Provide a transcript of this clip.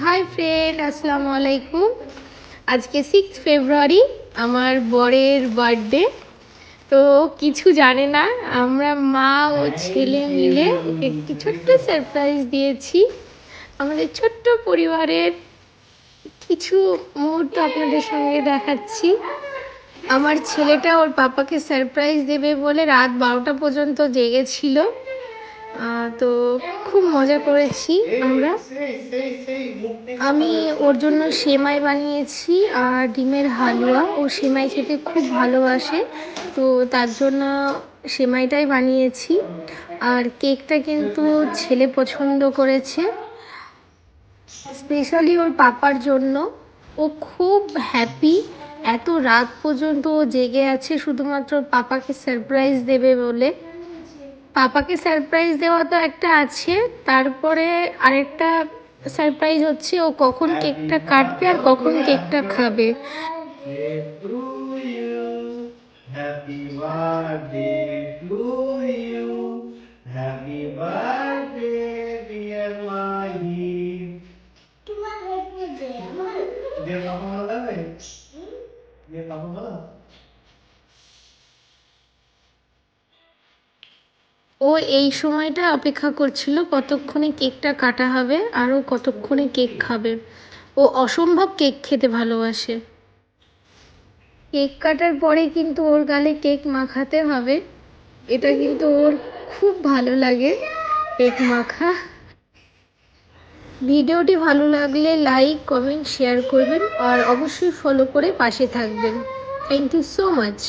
Hi friend, আসসালামু আলাইকুম। আজকে 6 ফেব্রুয়ারি, আমার বরের বার্থডে। তো কিছু জানে না, আমরা মা ও ছেলে মিলে ওকে একটি ছোট্ট সারপ্রাইজ দিয়েছি। আমাদের ছোট্ট পরিবারের কিছু মুহূর্ত আপনাদের সঙ্গে দেখাচ্ছি। আমার ছেলেটা ওর পাপাকে সারপ্রাইজ দেবে বলে রাত 12টা পর্যন্ত জেগেছিল। তো খুব মজা করেছি আমরা। আমি ওর জন্য সেমাই বানিয়েছি আর ডিমের হালুয়া। ও সেমাই খেতে খুব ভালোবাসে, তো তার জন্য সেমাইটাই বানিয়েছি। আর কেকটা কিন্তু ছেলে পছন্দ করেছে, স্পেশালি ওর পাপার জন্য। ও খুব হ্যাপি, এত রাত পর্যন্ত ও জেগে আছে শুধুমাত্র পাপাকে সারপ্রাইজ দেবে বলে। পাপাকে সারপ্রাইজ দেওয়া তো একটা আছে, তারপরে আরেকটা সারপ্রাইজ হচ্ছে ও কখন কেকটা কাটবে আর কখন কেকটা খাবে। Happy birthday to you. Happy birthday, dear Mahi. Dia papa malah kan? Dia papa malah. ও এই সময়টা অপেক্ষা করছিল কতক্ষণে কেকটা কাটা হবে আর ও কতক্ষণে কেক খাবে। ও অসম্ভব কেক খেতে ভালোবাসে। কেক কাটার পরে কিন্তু ওর গালে কেক মাখাতে হবে, এটা কিন্তু ওর খুব ভালো লাগে কেক মাখা। ভিডিওটি ভালো লাগলে লাইক, কমেন্ট, শেয়ার করবেন আর অবশ্যই ফলো করে পাশে থাকবেন। Thank you so much.